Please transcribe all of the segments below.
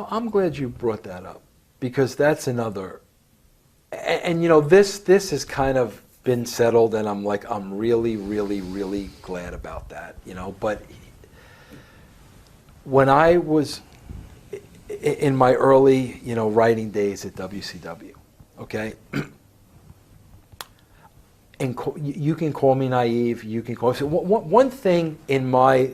I'm glad you brought that up, because that's another, and you know, this has kind of been settled, and I'm really, really, really glad about that, you know. But when I was in my early, you know, writing days at WCW, okay, and you can call me naive, you can call me, one thing in my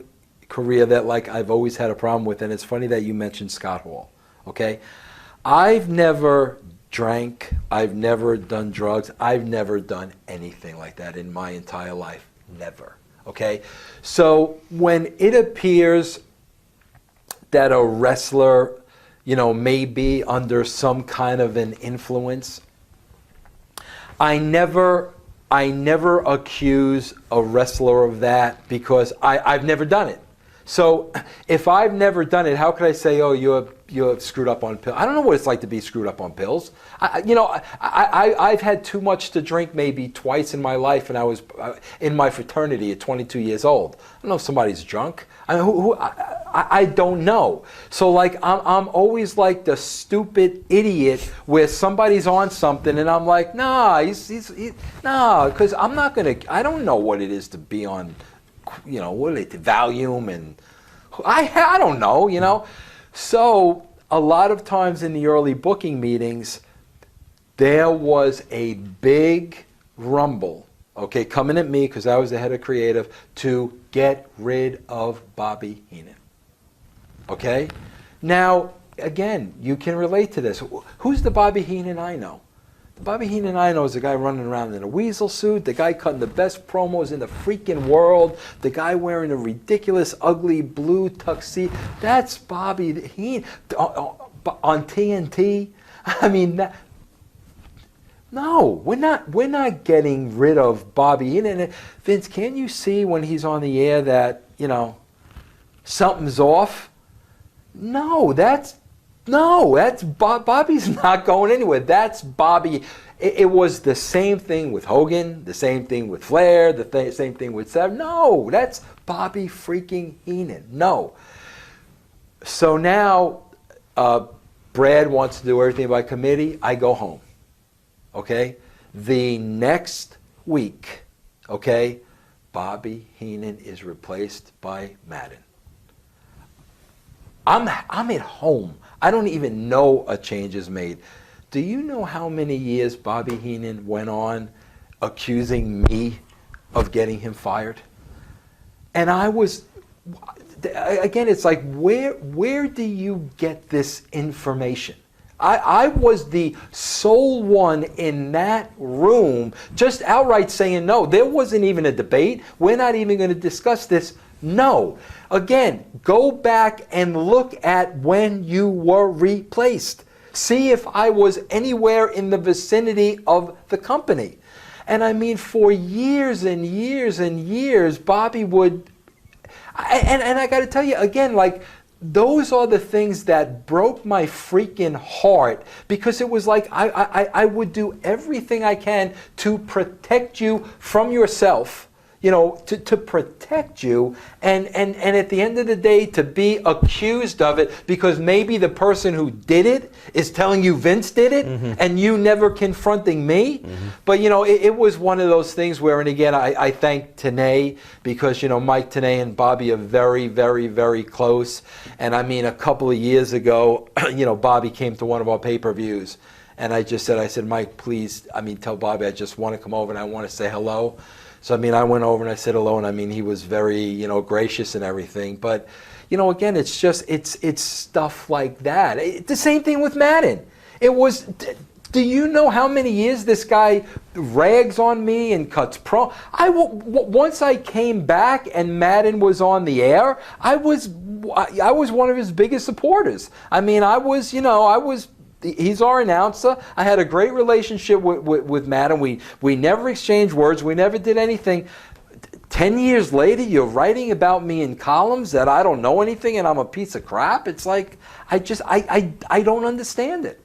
career that like I've always had a problem with, and it's funny that you mentioned Scott Hall, okay? I've never drank, I've never done drugs, I've never done anything like that in my entire life, never, okay? So when it appears that a wrestler, you know, may be under some kind of an influence, I never accuse a wrestler of that, because I've never done it. So if I've never done it, how could I say, oh, you're screwed up on pills? I don't know what it's like to be screwed up on pills. I've had too much to drink maybe twice in my life, and I was in my fraternity at 22 years old. I don't know if somebody's drunk. I mean, I don't know. So like I'm always like the stupid idiot where somebody's on something and I'm like, nah, nah, because I don't know what it is to be on, you know, what are they, Valium, and I don't know, you know. So a lot of times in the early booking meetings, there was a big rumble, okay, coming at me, because I was the head of creative, to get rid of Bobby Heenan. Okay? Now, again, you can relate to this. Who's the Bobby Heenan I know? The Bobby Heenan I know is the guy running around in a weasel suit, the guy cutting the best promos in the freaking world, the guy wearing a ridiculous, ugly blue tuxedo. That's Bobby Heenan on TNT. I mean, no, we're not getting rid of Bobby Heenan. Vince, can't you see when he's on the air that, you know, something's off? No, that's Bobby's not going anywhere. That's Bobby. It was the same thing with Hogan, the same thing with Flair, same thing with Savage. No, that's Bobby freaking Heenan. No. So now Brad wants to do everything by committee. I go home. Okay? The next week, okay, Bobby Heenan is replaced by Madden. I'm at home. I don't even know a change is made. Do you know how many years Bobby Heenan went on accusing me of getting him fired? And I was, again, it's like, where do you get this information? I was the sole one in that room just outright saying no. There wasn't even a debate. We're not even going to discuss this. No. Again, go back and look at when you were replaced. See if I was anywhere in the vicinity of the company. And I mean, for years and years and years, Bobby would, and I got to tell you, again, like, those are the things that broke my freaking heart, because it was like I would do everything I can to protect you from yourself, you know, to protect you, and at the end of the day to be accused of it because maybe the person who did it is telling you Vince did it, and you never confronting me. But you know, it was one of those things where, and again, I thank Tenay, because you know, Mike Tenay and Bobby are very, very, very close. And I mean, a couple of years ago, you know, Bobby came to one of our pay-per-views, and I said, Mike, please, I mean, tell Bobby I just want to come over and I want to say hello. So, I mean, I went over and I said hello, and I mean, he was very, you know, gracious and everything. But, you know, again, it's just, it's stuff like that. The same thing with Madden. It was, do you know how many years this guy rags on me and cuts once I came back and Madden was on the air, I was one of his biggest supporters. I mean, he's our announcer. I had a great relationship with Madden. We never exchanged words. We never did anything. 10 years later, you're writing about me in columns that I don't know anything and I'm a piece of crap. It's like, I don't understand it.